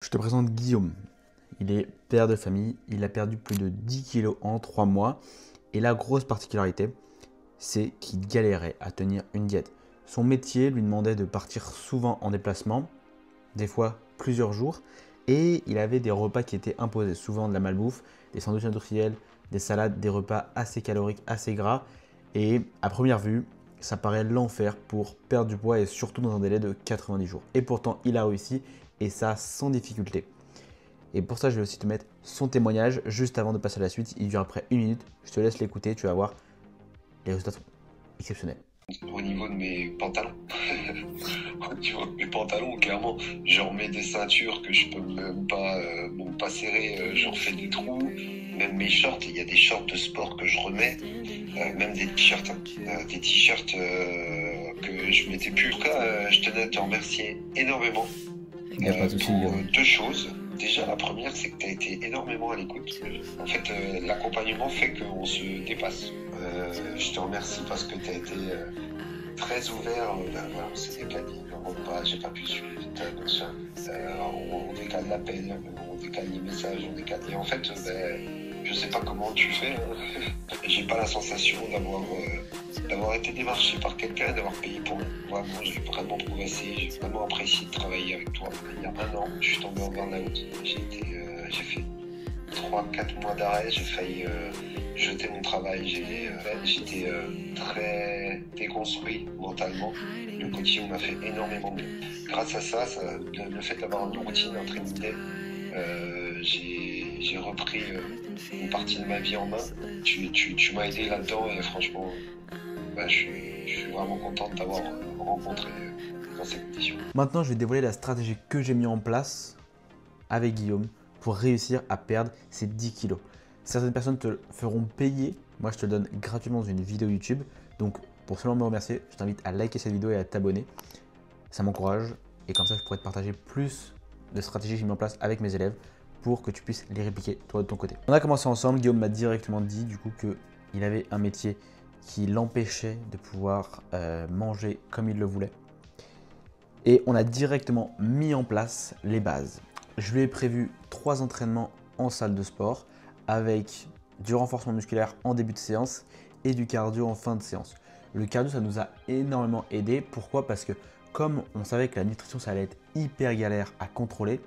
Je te présente Guillaume. Il est père de famille, il a perdu plus de 10 kilos en 3 mois. Et la grosse particularité, c'est qu'il galérait à tenir une diète. Son métier lui demandait de partir souvent en déplacement, des fois plusieurs jours. Et il avait des repas qui étaient imposés, souvent de la malbouffe, des sandwichs industriels, des salades, des repas assez caloriques, assez gras. Et à première vue, ça paraît l'enfer pour perdre du poids et surtout dans un délai de 90 jours. Et pourtant, il a réussi et ça sans difficulté. Et pour ça, je vais aussi te mettre son témoignage juste avant de passer à la suite. Il dure à peu près 1 minute. Je te laisse l'écouter, tu vas voir. Les résultats sont exceptionnels. Au niveau de mes pantalons, au niveau de mes pantalons, clairement, je remets des ceintures que je peux même pas serrer, j'en fais des trous. Même mes shorts, il y a des shorts de sport que je remets, même des t-shirts, que je mettais plus. En tout cas, je tenais à te remercier énormément Il n'y a pas de souci, pour Guillaume. deux choses. Déjà, la première, c'est que tu as été énormément à l'écoute. En fait, l'accompagnement fait qu'on se dépasse. Je te remercie parce que tu as été très ouvert. Voilà, on s'est décalé le repas, j'ai pas pu suivre. On décale l'appel, on décale les messages, on décale. Et en fait, je sais pas comment tu fais. Hein. J'ai pas la sensation d'avoir été démarché par quelqu'un, d'avoir payé pour moi. J'ai vraiment progressé, j'ai vraiment apprécié de travailler avec toi. Il y a 1 an, je suis tombé en burn-out. J'ai fait 3-4 mois d'arrêt, j'ai failli jeter mon travail. J'étais très déconstruit mentalement. Le coaching m'a fait énormément de bien. Grâce à ça, le fait d'avoir une routine, un training day, j'ai repris une partie de ma vie en main. Tu m'as aidé là-dedans et franchement, je suis vraiment content de t'avoir rencontré dans cette édition. Maintenant, je vais dévoiler la stratégie que j'ai mis en place avec Guillaume pour réussir à perdre ces 10 kilos. Certaines personnes te le feront payer. Moi, je te le donne gratuitement dans une vidéo YouTube. Donc, pour seulement me remercier, je t'invite à liker cette vidéo et à t'abonner. Ça m'encourage et comme ça, je pourrais te partager plus de stratégies que j'ai mis en place avec mes élèves pour que tu puisses les répliquer toi de ton côté. On a commencé ensemble. Guillaume m'a directement dit du coup qu'il avait un métier qui l'empêchait de pouvoir manger comme il le voulait. Et on a directement mis en place les bases. Je lui ai prévu 3 entraînements en salle de sport avec du renforcement musculaire en début de séance et du cardio en fin de séance. Le cardio, ça nous a énormément aidé. Pourquoi? Parce que comme on savait que la nutrition, ça allait être hyper galère à contrôler,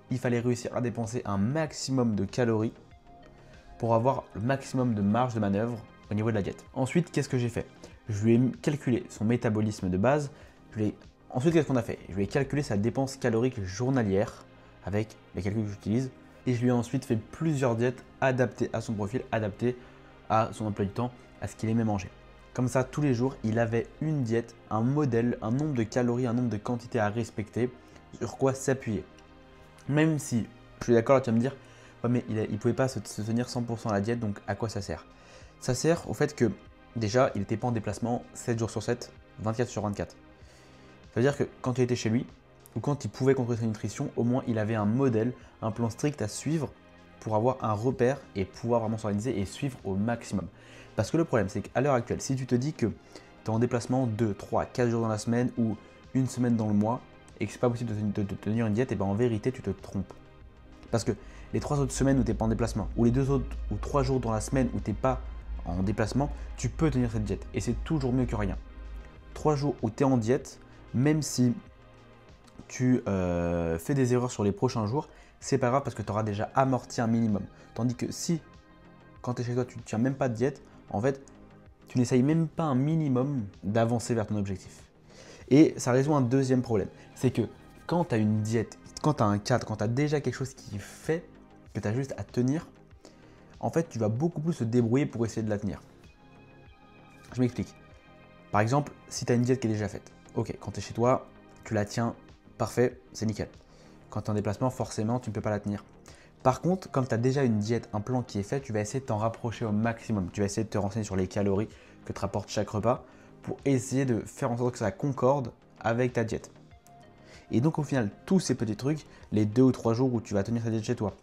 il fallait réussir à dépenser un maximum de calories pour avoir le maximum de marge de manœuvre au niveau de la diète. Ensuite, qu'est-ce que j'ai fait? Je lui ai calculé son métabolisme de base. Ensuite, qu'est-ce qu'on a fait? Je lui ai calculé sa dépense calorique journalière avec les calculs que j'utilise. Et je lui ai ensuite fait plusieurs diètes adaptées à son profil, adaptées à son emploi du temps, à ce qu'il aimait manger. Comme ça, tous les jours, il avait une diète, un modèle, un nombre de calories, un nombre de quantités à respecter, sur quoi s'appuyer. Même si, je suis d'accord, tu vas me dire, ouais, mais il ne pouvait pas se tenir 100% à la diète, donc à quoi ça sert? Ça sert au fait que, déjà, il n'était pas en déplacement 7 jours sur 7, 24 sur 24. Ça veut dire que quand il était chez lui, ou quand il pouvait contrôler sa nutrition, au moins il avait un modèle, un plan strict à suivre pour avoir un repère et pouvoir vraiment s'organiser et suivre au maximum. Parce que le problème, c'est qu'à l'heure actuelle, si tu te dis que tu es en déplacement 2, 3, 4 jours dans la semaine ou une semaine dans le mois et que c'est pas possible de tenir une diète, et ben en vérité, tu te trompes. Parce que les 3 autres semaines où tu n'es pas en déplacement, ou les 2 autres ou 3 jours dans la semaine où tu n'es pas en déplacement, tu peux tenir cette diète et c'est toujours mieux que rien. 3 jours où tu es en diète, même si tu fais des erreurs sur les prochains jours, c'est pas grave parce que tu auras déjà amorti un minimum. Tandis que si, quand tu es chez toi, tu ne tiens même pas de diète, en fait, tu n'essayes même pas un minimum d'avancer vers ton objectif. Et ça résout un deuxième problème, c'est que quand tu as une diète, quand tu as un cadre, quand tu as déjà quelque chose qui fait que tu as juste à tenir, en fait, tu vas beaucoup plus te débrouiller pour essayer de la tenir. Je m'explique. Par exemple, si tu as une diète qui est déjà faite, ok, quand tu es chez toi, tu la tiens, parfait, c'est nickel. Quand tu es en déplacement, forcément, tu ne peux pas la tenir. Par contre, comme tu as déjà une diète, un plan qui est fait, tu vas essayer de t'en rapprocher au maximum. Tu vas essayer de te renseigner sur les calories que te rapporte chaque repas pour essayer de faire en sorte que ça concorde avec ta diète. Et donc au final, tous ces petits trucs, les 2 ou 3 jours où tu vas tenir ta diète chez toi,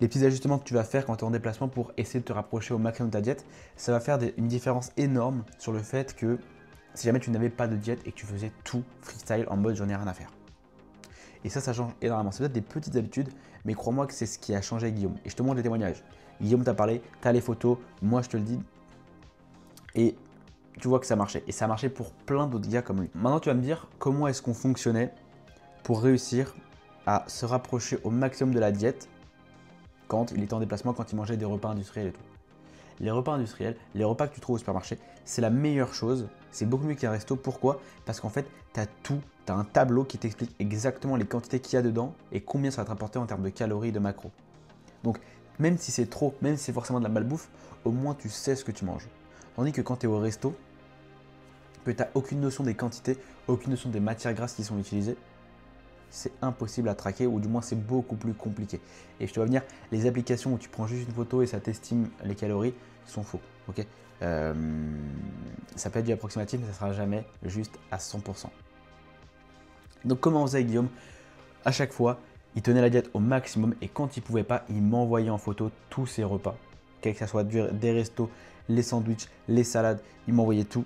les petits ajustements que tu vas faire quand tu es en déplacement pour essayer de te rapprocher au maximum de ta diète, ça va faire une différence énorme sur le fait que si jamais tu n'avais pas de diète et que tu faisais tout freestyle en mode j'en ai rien à faire. Et ça change énormément. C'est peut-être des petites habitudes, mais crois-moi que c'est ce qui a changé avec Guillaume. Et je te montre les témoignages. Guillaume t'a parlé, tu as les photos, moi je te le dis. Et tu vois que ça marchait. Et ça a marché pour plein d'autres gars comme lui. Maintenant, tu vas me dire comment est-ce qu'on fonctionnait pour réussir à se rapprocher au maximum de la diète quand il était en déplacement, quand il mangeait des repas industriels et tout. Les repas industriels, les repas que tu trouves au supermarché, c'est la meilleure chose. C'est beaucoup mieux qu'un resto. Pourquoi? Parce qu'en fait, tu as tout. Tu as un tableau qui t'explique exactement les quantités qu'il y a dedans et combien ça va te rapporter en termes de calories et de macros. Donc, même si c'est trop, même si c'est forcément de la malbouffe, au moins tu sais ce que tu manges. Tandis que quand tu es au resto, que tu n'as aucune notion des quantités, aucune notion des matières grasses qui sont utilisées, c'est impossible à traquer, ou du moins c'est beaucoup plus compliqué. Et je te vois venir, les applications où tu prends juste une photo et ça t'estime les calories sont faux. Ok, ça peut être du approximatif, mais ça ne sera jamais juste à 100%. Donc comment on faisait avec Guillaume? À chaque fois, il tenait la diète au maximum et quand il ne pouvait pas, il m'envoyait en photo tous ses repas. Que ce soit des restos, les sandwichs, les salades, il m'envoyait tout.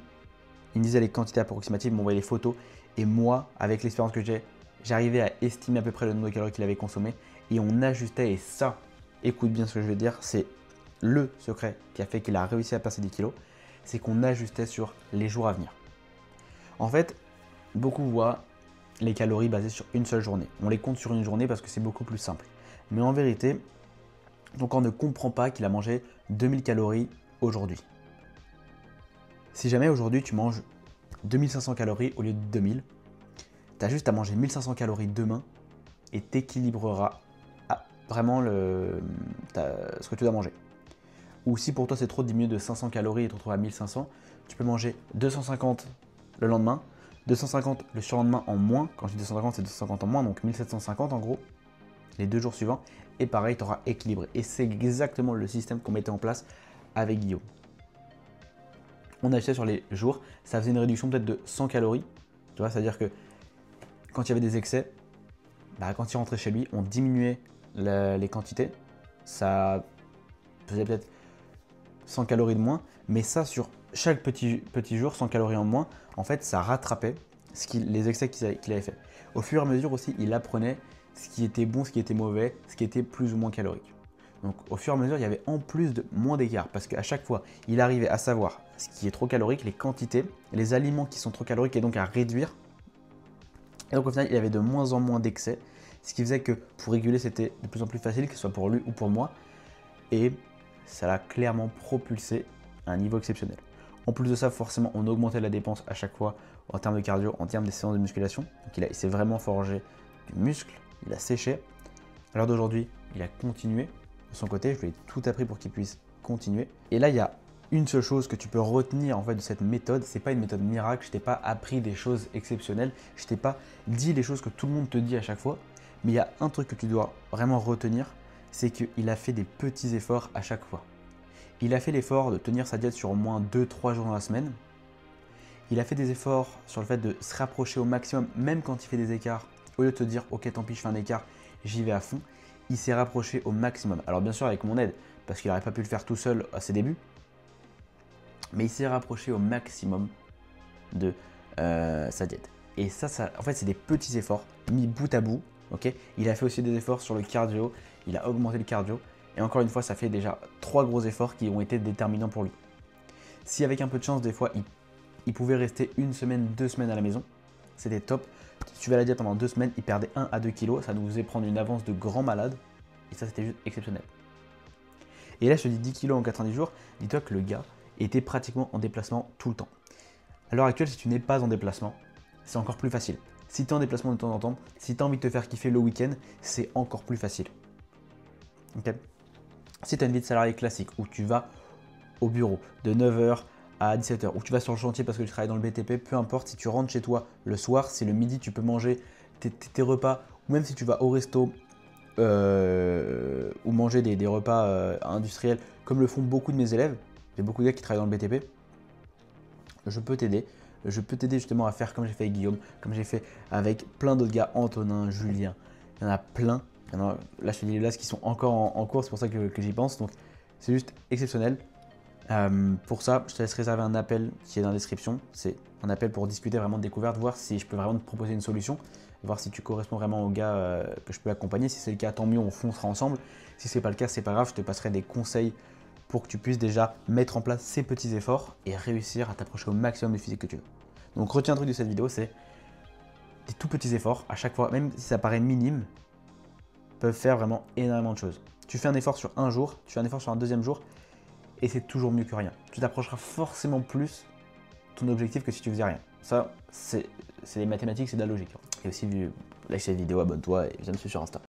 Il me disait les quantités approximatives, il m'envoyait les photos. Et moi, avec l'expérience que j'ai, j'arrivais à estimer à peu près le nombre de calories qu'il avait consommé et on ajustait. Et ça, écoute bien ce que je vais dire, c'est le secret qui a fait qu'il a réussi à passer 10 kilos, c'est qu'on ajustait sur les jours à venir. En fait, beaucoup voient les calories basées sur une seule journée. On les compte sur une journée parce que c'est beaucoup plus simple. Mais en vérité, ton corps ne comprend pas qu'il a mangé 2000 calories aujourd'hui. Si jamais aujourd'hui tu manges 2500 calories au lieu de 2000, tu as juste à manger 1500 calories demain et tu équilibreras vraiment ce que tu dois manger. Ou si pour toi c'est trop de diminuer de 500 calories et te retrouver à 1500, tu peux manger 250 le lendemain, 250 le surlendemain en moins. Quand je dis 250, c'est 250 en moins, donc 1750 en gros, les 2 jours suivants. Et pareil, tu auras équilibré. Et c'est exactement le système qu'on mettait en place avec Guillaume. On achetait sur les jours, ça faisait une réduction peut-être de 100 calories. Tu vois, c'est-à-dire que quand il y avait des excès, quand il rentrait chez lui, on diminuait les quantités. Ça faisait peut-être 100 calories de moins, mais ça sur chaque petit jour, 100 calories en moins, en fait, ça rattrapait les excès qu'il avait fait. Au fur et à mesure aussi, il apprenait ce qui était bon, ce qui était mauvais, ce qui était plus ou moins calorique. Donc au fur et à mesure, il y avait en plus moins d'écart parce qu'à chaque fois, il arrivait à savoir ce qui est trop calorique, les quantités, les aliments qui sont trop caloriques et donc à réduire. Et donc au final, il y avait de moins en moins d'excès, ce qui faisait que pour réguler, c'était de plus en plus facile, que ce soit pour lui ou pour moi. Et ça l'a clairement propulsé à un niveau exceptionnel. En plus de ça, forcément, on augmentait la dépense à chaque fois en termes de cardio, en termes des séances de musculation. Donc il s'est vraiment forgé du muscle, il a séché. À l'heure d'aujourd'hui, il a continué de son côté, je lui ai tout appris pour qu'il puisse continuer. Et là, il y a une seule chose que tu peux retenir en fait de cette méthode, c'est pas une méthode miracle, je t'ai pas appris des choses exceptionnelles, je t'ai pas dit les choses que tout le monde te dit à chaque fois, mais il y a un truc que tu dois vraiment retenir, c'est qu'il a fait des petits efforts à chaque fois. Il a fait l'effort de tenir sa diète sur au moins 2-3 jours dans la semaine. Il a fait des efforts sur le fait de se rapprocher au maximum, même quand il fait des écarts. Au lieu de te dire « ok, tant pis, je fais un écart, j'y vais à fond », il s'est rapproché au maximum. Alors bien sûr avec mon aide, parce qu'il n'aurait pas pu le faire tout seul à ses débuts, mais il s'est rapproché au maximum de sa diète. Et ça, en fait, c'est des petits efforts mis bout à bout. Okay, il a fait aussi des efforts sur le cardio, il a augmenté le cardio. Et encore une fois, ça fait déjà 3 gros efforts qui ont été déterminants pour lui. Si avec un peu de chance, des fois, il pouvait rester 1 semaine, 2 semaines à la maison, c'était top. Si tu vas à la diète pendant 2 semaines, il perdait 1 à 2 kilos, ça nous faisait prendre une avance de grand malade. Et ça, c'était juste exceptionnel. Et là, je te dis 10 kilos en 90 jours, dis-toi que le gars était pratiquement en déplacement tout le temps. À l'heure actuelle, si tu n'es pas en déplacement, c'est encore plus facile. Si tu es en déplacement de temps en temps, si tu as envie de te faire kiffer le week-end, c'est encore plus facile. Okay. Si tu as une vie de salarié classique où tu vas au bureau de 9h à 17h, où tu vas sur le chantier parce que tu travailles dans le BTP, peu importe, si tu rentres chez toi le soir, c'est le midi, tu peux manger tes repas, ou même si tu vas au resto ou manger des repas industriels, comme le font beaucoup de mes élèves, j'ai beaucoup de gars qui travaillent dans le BTP, je peux t'aider. Je peux t'aider justement à faire comme j'ai fait avec Guillaume, comme j'ai fait avec plein d'autres gars, Antonin, Julien, il y en a plein. Là, je te dis les blagues qui sont encore en cours, c'est pour ça que j'y pense. Donc, c'est juste exceptionnel. Pour ça, je te laisse réserver un appel qui est dans la description. C'est un appel pour discuter vraiment de découverte, voir si je peux vraiment te proposer une solution. voir si tu corresponds vraiment au gars que je peux accompagner. Si c'est le cas, tant mieux, on foncera ensemble. Si c'est pas le cas, c'est pas grave, je te passerai des conseils pour que tu puisses déjà mettre en place ces petits efforts et réussir à t'approcher au maximum du physique que tu veux. Donc retiens un truc de cette vidéo, c'est des tout petits efforts à chaque fois, même si ça paraît minime, peuvent faire vraiment énormément de choses. Tu fais un effort sur un jour, tu fais un effort sur un deuxième jour, et c'est toujours mieux que rien. Tu t'approcheras forcément plus de ton objectif que si tu faisais rien. Ça, c'est les mathématiques, c'est de la logique. Et aussi, like cette vidéo, abonne-toi et viens me suivre sur Insta.